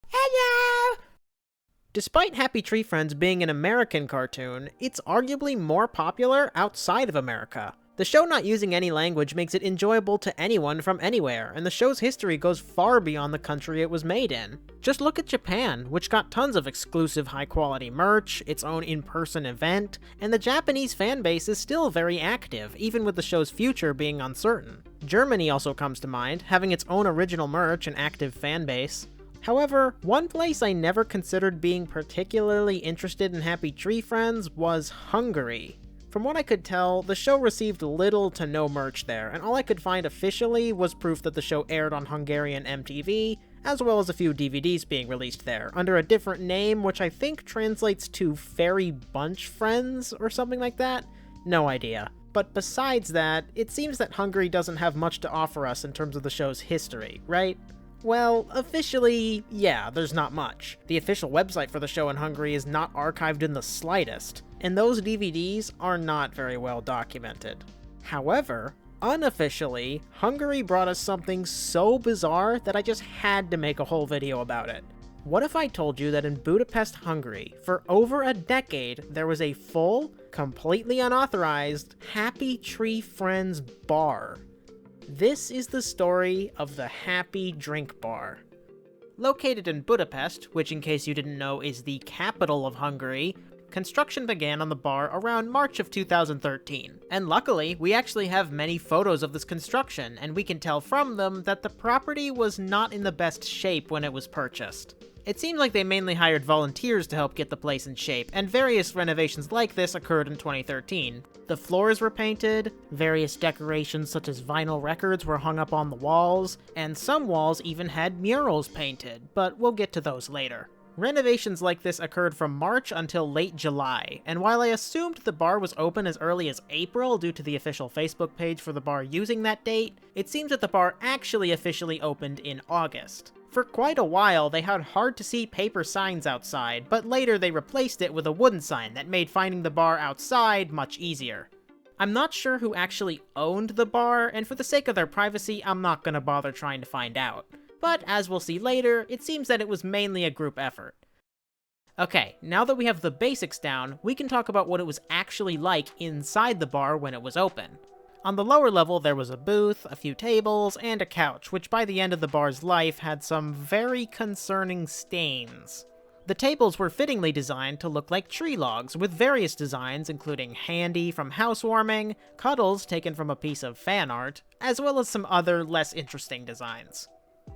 Hello! Despite Happy Tree Friends being an American cartoon, it's arguably more popular outside of America. The show not using any language makes it enjoyable to anyone from anywhere, and the show's history goes far beyond the country it was made in. Just look at Japan, which got tons of exclusive high-quality merch, its own in-person event, and the Japanese fanbase is still very active, even with the show's future being uncertain. Germany also comes to mind, having its own original merch and active fanbase. However, one place I never considered being particularly interested in Happy Tree Friends was Hungary. From what I could tell, the show received little to no merch there, and all I could find officially was proof that the show aired on Hungarian MTV, as well as a few DVDs being released there, under a different name which I think translates to Fairy Bunch Friends or something like that? No idea. But besides that, it seems that Hungary doesn't have much to offer us in terms of the show's history, right? Well, officially, yeah, there's not much. The official website for the show in Hungary is not archived in the slightest, and those DVDs are not very well documented. However, unofficially, Hungary brought us something so bizarre that I just had to make a whole video about it. What if I told you that in Budapest, Hungary, for over a decade, there was a full, completely unauthorized Happy Tree Friends bar? This is the story of the Happy Drink Bar. Located in Budapest, which in case you didn't know is the capital of Hungary, construction began on the bar around March of 2013. And luckily, we actually have many photos of this construction, and we can tell from them that the property was not in the best shape when it was purchased. It seems like they mainly hired volunteers to help get the place in shape, and various renovations like this occurred in 2013. The floors were painted, various decorations such as vinyl records were hung up on the walls, and some walls even had murals painted, but we'll get to those later. Renovations like this occurred from March until late July, and while I assumed the bar was open as early as April due to the official Facebook page for the bar using that date, it seems that the bar actually officially opened in August. For quite a while, they had hard-to-see paper signs outside, but later they replaced it with a wooden sign that made finding the bar outside much easier. I'm not sure who actually owned the bar, and for the sake of their privacy, I'm not gonna bother trying to find out. But as we'll see later, it seems that it was mainly a group effort. Okay, now that we have the basics down, we can talk about what it was actually like inside the bar when it was open. On the lower level, there was a booth, a few tables, and a couch, which by the end of the bar's life had some very concerning stains. The tables were fittingly designed to look like tree logs, with various designs including Handy from Housewarming, Cuddles taken from a piece of fan art, as well as some other less interesting designs.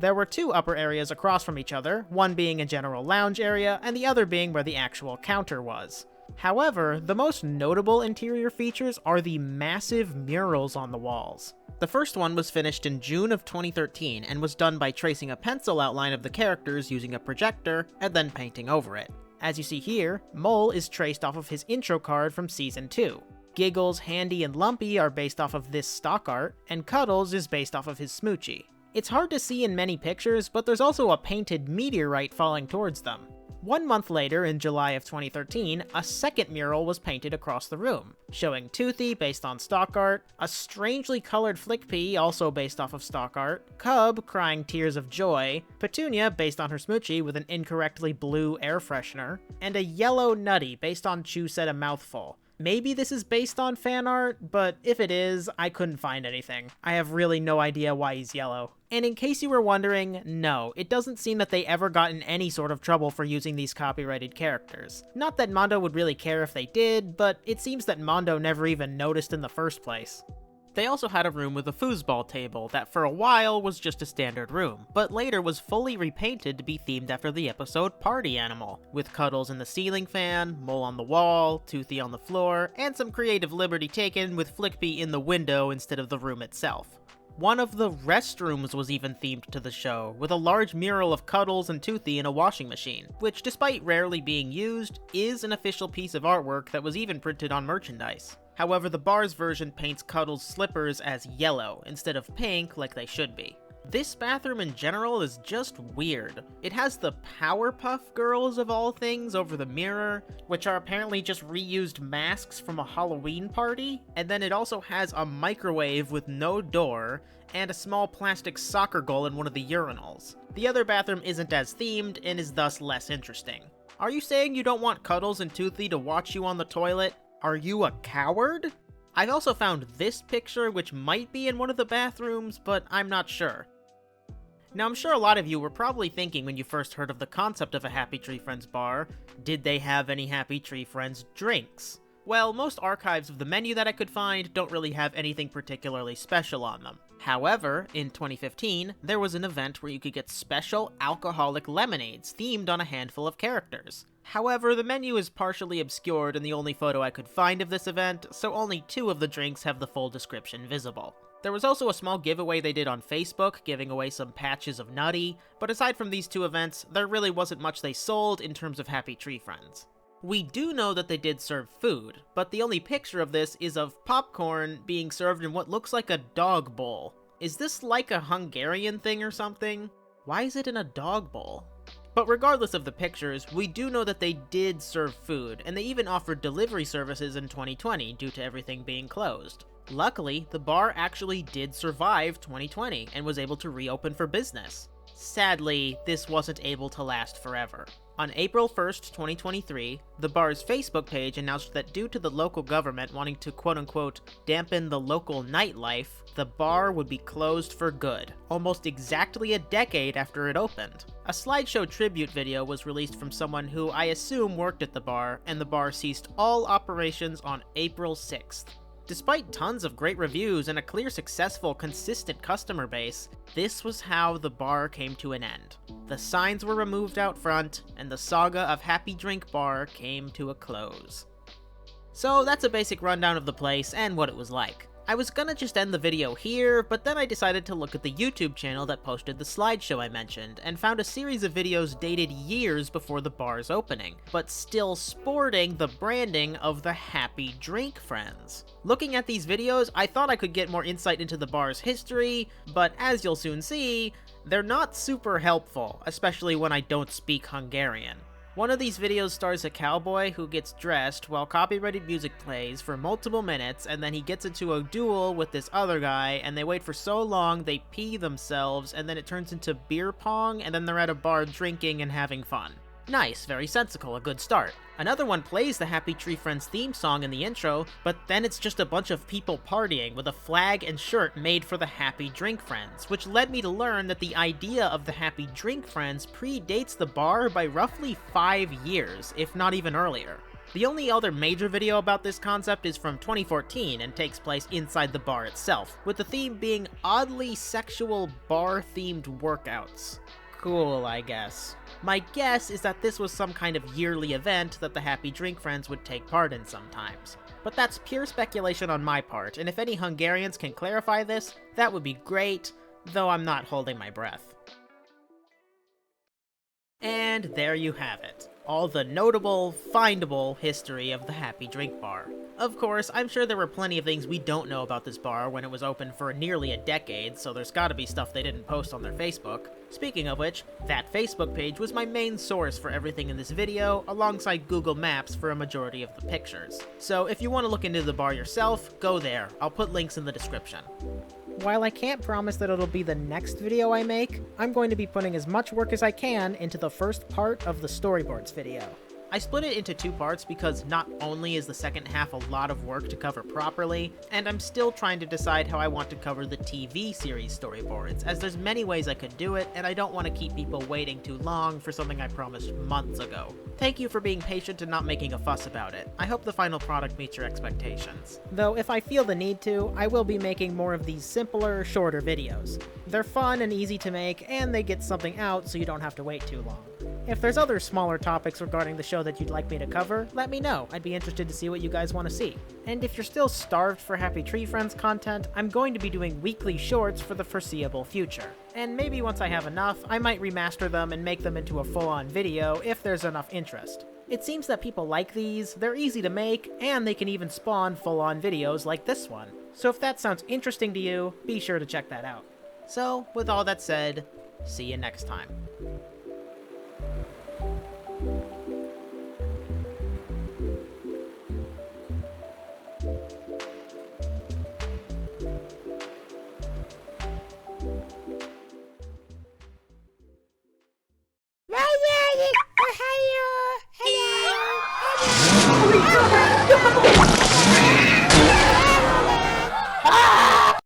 There were two upper areas across from each other, one being a general lounge area, and the other being where the actual counter was. However, the most notable interior features are the massive murals on the walls. The first one was finished in June of 2013 and was done by tracing a pencil outline of the characters using a projector and then painting over it. As you see here, Mole is traced off of his intro card from Season 2. Giggles, Handy, and Lumpy are based off of this stock art, and Cuddles is based off of his Smoochie. It's hard to see in many pictures, but there's also a painted meteorite falling towards them. 1 month later, in July of 2013, a second mural was painted across the room, showing Toothy based on stock art, a strangely colored Flickpea also based off of stock art, Cub crying tears of joy, Petunia based on her Smoochie with an incorrectly blue air freshener, and a yellow Nutty based on Chew Said a Mouthful. Maybe this is based on fan art, but if it is, I couldn't find anything. I have really no idea why he's yellow. And in case you were wondering, no, it doesn't seem that they ever got in any sort of trouble for using these copyrighted characters. Not that Mondo would really care if they did, but it seems that Mondo never even noticed in the first place. They also had a room with a foosball table that for a while was just a standard room, but later was fully repainted to be themed after the episode Party Animal, with Cuddles in the ceiling fan, Mole on the wall, Toothy on the floor, and some creative liberty taken with Flickpea in the window instead of the room itself. One of the restrooms was even themed to the show, with a large mural of Cuddles and Toothy in a washing machine, which despite rarely being used, is an official piece of artwork that was even printed on merchandise. However, the bar's version paints Cuddles' slippers as yellow instead of pink like they should be. This bathroom in general is just weird. It has the Powerpuff Girls of all things over the mirror, which are apparently just reused masks from a Halloween party, and then it also has a microwave with no door, and a small plastic soccer goal in one of the urinals. The other bathroom isn't as themed and is thus less interesting. Are you saying you don't want Cuddles and Toothy to watch you on the toilet? Are you a coward? I've also found this picture, which might be in one of the bathrooms, but I'm not sure. Now, I'm sure a lot of you were probably thinking when you first heard of the concept of a Happy Tree Friends bar, did they have any Happy Tree Friends drinks? Well, most archives of the menu that I could find don't really have anything particularly special on them. However, in 2015, there was an event where you could get special alcoholic lemonades themed on a handful of characters. However, the menu is partially obscured in the only photo I could find of this event, so only 2 of the drinks have the full description visible. There was also a small giveaway they did on Facebook, giving away some patches of Nutty, but aside from these 2 events, there really wasn't much they sold in terms of Happy Tree Friends. We do know that they did serve food, but the only picture of this is of popcorn being served in what looks like a dog bowl. Is this like a Hungarian thing or something? Why is it in a dog bowl? But regardless of the pictures, we do know that they did serve food, and they even offered delivery services in 2020 due to everything being closed. Luckily, the bar actually did survive 2020 and was able to reopen for business. Sadly, this wasn't able to last forever. On April 1st, 2023, the bar's Facebook page announced that due to the local government wanting to quote-unquote dampen the local nightlife, the bar would be closed for good, almost exactly a decade after it opened. A slideshow tribute video was released from someone who I assume worked at the bar, and the bar ceased all operations on April 6th. Despite tons of great reviews and a clear, successful, consistent customer base, this was how the bar came to an end. The signs were removed out front, and the saga of Happy Drink Bar came to a close. So that's a basic rundown of the place and what it was like. I was gonna just end the video here, but then I decided to look at the YouTube channel that posted the slideshow I mentioned, and found a series of videos dated years before the bar's opening, but still sporting the branding of the Happy Drink Friends. Looking at these videos, I thought I could get more insight into the bar's history, but as you'll soon see, they're not super helpful, especially when I don't speak Hungarian. One of these videos stars a cowboy who gets dressed while copyrighted music plays for multiple minutes, and then he gets into a duel with this other guy, and they wait for so long they pee themselves, and then it turns into beer pong, and then they're at a bar drinking and having fun. Nice, very sensical, a good start. Another one plays the Happy Tree Friends theme song in the intro, but then it's just a bunch of people partying with a flag and shirt made for the Happy Drink Friends, which led me to learn that the idea of the Happy Drink Friends predates the bar by roughly 5 years, if not even earlier. The only other major video about this concept is from 2014 and takes place inside the bar itself, with the theme being oddly sexual bar-themed workouts. Cool, I guess. My guess is that this was some kind of yearly event that the Happy Drink Friends would take part in sometimes. But that's pure speculation on my part, and if any Hungarians can clarify this, that would be great, though I'm not holding my breath. And there you have it. All the notable, findable history of the Happy Drink Bar. Of course, I'm sure there were plenty of things we don't know about this bar when it was open for nearly a decade, so there's gotta be stuff they didn't post on their Facebook. Speaking of which, that Facebook page was my main source for everything in this video, alongside Google Maps for a majority of the pictures. So if you want to look into the bar yourself, go there. I'll put links in the description. While I can't promise that it'll be the next video I make, I'm going to be putting as much work as I can into the first part of the storyboards video. I split it into 2 parts because not only is the second half a lot of work to cover properly, and I'm still trying to decide how I want to cover the TV series storyboards, as there's many ways I could do it, and I don't want to keep people waiting too long for something I promised months ago. Thank you for being patient and not making a fuss about it. I hope the final product meets your expectations. Though if I feel the need to, I will be making more of these simpler, shorter videos. They're fun and easy to make, and they get something out so you don't have to wait too long. If there's other smaller topics regarding the show that you'd like me to cover, let me know. I'd be interested to see what you guys want to see. And if you're still starved for Happy Tree Friends content, I'm going to be doing weekly shorts for the foreseeable future. And maybe once I have enough, I might remaster them and make them into a full-on video if there's enough interest. It seems that people like these, they're easy to make, and they can even spawn full-on videos like this one. So if that sounds interesting to you, be sure to check that out. So, with all that said, see you next time. Hello.